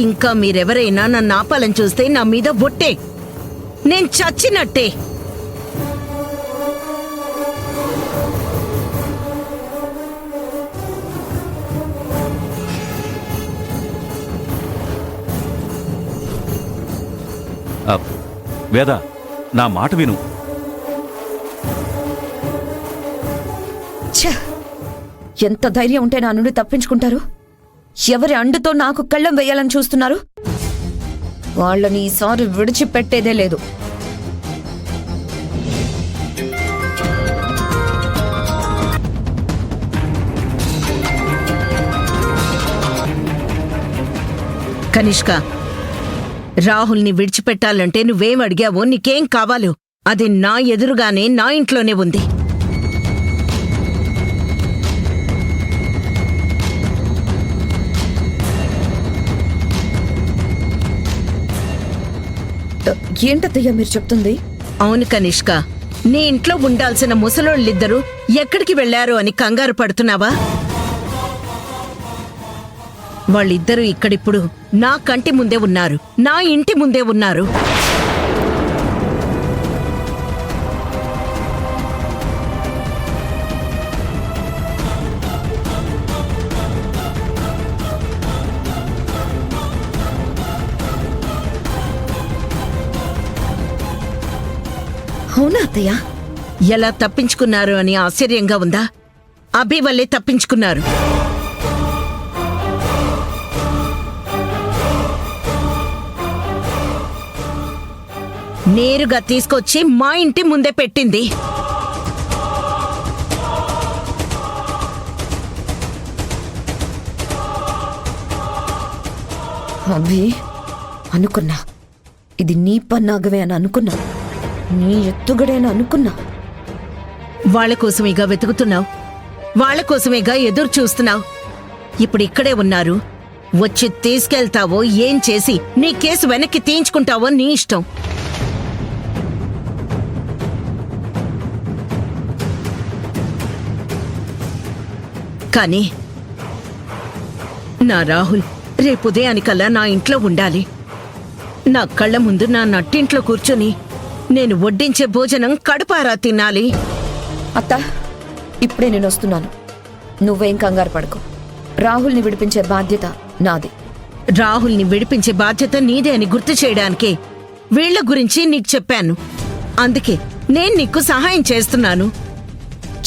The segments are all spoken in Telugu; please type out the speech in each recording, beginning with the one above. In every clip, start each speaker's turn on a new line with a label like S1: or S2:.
S1: ఇంకా మీరెవరైనా నన్ను ఆపాలని చూస్తే నా మీద బొట్టే, నేను చచ్చినట్టే.
S2: వేద, నా మాట విను.
S3: ఎంత ధైర్యం ఉంటే నా నుండి తప్పించుకుంటారు? ఎవరి అండుతో నాకు కళ్ళం వేయాలని చూస్తున్నారు? వాళ్ళని ఈసారి విడిచిపెట్టేదే లేదు.
S1: కనిష్క, రాహుల్ని విడిచిపెట్టాలంటే నువ్వేం అడిగావో, నీకేం కావాలో అది నా ఎదురుగానే నా ఇంట్లోనే ఉంది.
S3: ఏంటత్తయ్య మీరు చెప్తుంది?
S1: అవును కనిష్క, నీ ఇంట్లో ఉండాల్సిన ముసలోళ్ళిద్దరూ ఎక్కడికి వెళ్లారు అని కంగారు పడుతున్నావా? వాళ్ళిద్దరూ ఇక్కడిప్పుడు నా కంటి ముందే ఉన్నారు, నా ఇంటి ముందే ఉన్నారు.
S3: అవునా అత్తయ్య?
S1: ఎలా తప్పించుకున్నారు అని ఆశ్చర్యంగా ఉందా? అభి వల్లే తప్పించుకున్నారు. నేరుగా తీసుకొచ్చి మా ఇంటి ముందే పెట్టింది.
S3: అభి, అనుకున్నా ఇది నీ పన్నాగవే అని అనుకున్నా, నీ ఎత్తుగడేనా అనుకున్నా.
S1: వాళ్ళ కోసమేగా వెతుకుతున్నావు, వాళ్ళ కోసమేగా ఎదురు చూస్తున్నావు. ఇప్పుడు ఇక్కడే ఉన్నారు. వచ్చి తీసుకెళ్తావో, ఏం చేసి నీ కేసు వెనక్కి తీయించుకుంటావో నీ ఇష్టం. కానీ నా రాహుల్ రేపు ఉదయానికల్లా నా ఇంట్లో ఉండాలి. నా కళ్ళ ముందు నా నట్టింట్లో కూర్చొని నేను వడ్డించే భోజనం కడుపారా తినాలి.
S3: అత్త, ఇప్పుడే నేను వస్తున్నాను. నువ్వేం కంగారు పడకు. రాహుల్ని విడిపించే బాధ్యత నాది.
S1: రాహుల్ని విడిపించే బాధ్యత నీదే అని గుర్తు చేయడానికే వీళ్ల గురించి నీకు చెప్పాను. అందుకే నేను నీకు సహాయం చేస్తున్నాను.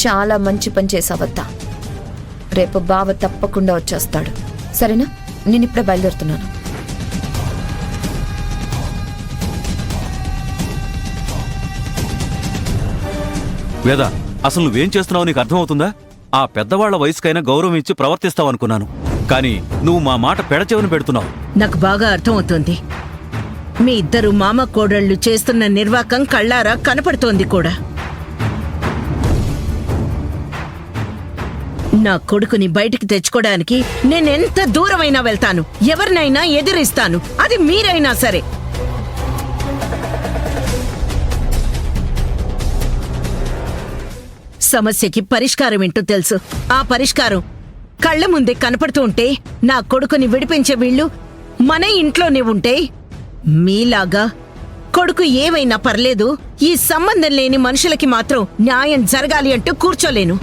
S3: చాలా మంచి పని చేసావత్తా. రేపు బావ తప్పకుండా వచ్చేస్తాడు. సరేనా? నేనిప్పుడే బయలుదేరుతున్నాను.
S2: వేద, అసలు నువ్వేం చేస్తున్నావు నీకు అర్థమవుతుందా? ఆ పెద్దవాళ్ల వయసుకైనా గౌరవం ఇచ్చి ప్రవర్తిస్తావనుకున్నాను, కానీ నువ్వు మా మాట పెడచెవిన పెడుతున్నావు.
S1: నాకు బాగా అర్థమవుతోంది. మీ ఇద్దరు మామ కోడళ్లు చేస్తున్న నిర్వాకం కళ్ళారా కనపడుతోంది కూడా. నా కొడుకుని బయటికి తెచ్చుకోవడానికి నేనెంత దూరమైనా వెళ్తాను, ఎవరినైనా ఎదిరిస్తాను, అది మీరైనా సరే. సమస్యకి పరిష్కారం ఏంటో తెలుసు. ఆ పరిష్కారం కళ్ల ముందే కనపడుతూ ఉంటే, నా కొడుకుని విడిపించే వీళ్ళు మన ఇంట్లోనే ఉంటే, మీలాగా కొడుకు ఏవైనా పర్లేదు, ఈ సంబంధం లేని మనుషులకి మాత్రం న్యాయం జరగాలి అంటూ కూర్చోలేను.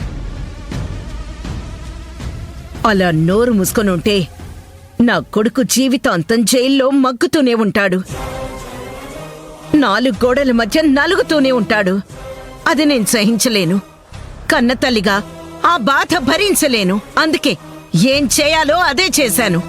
S1: అలా నోరు మూసుకొని ఉంటే నా కొడుకు జీవితాంతం జైల్లో మగ్గుతూనే ఉంటాడు, 4 గోడల మధ్య నలుగుతూనే ఉంటాడు. అది నేను సహించలేను. కన్నతల్లిగా ఆ బాధ భరించలేను. అందుకే ఏం చేయాలో అదే చేశాను.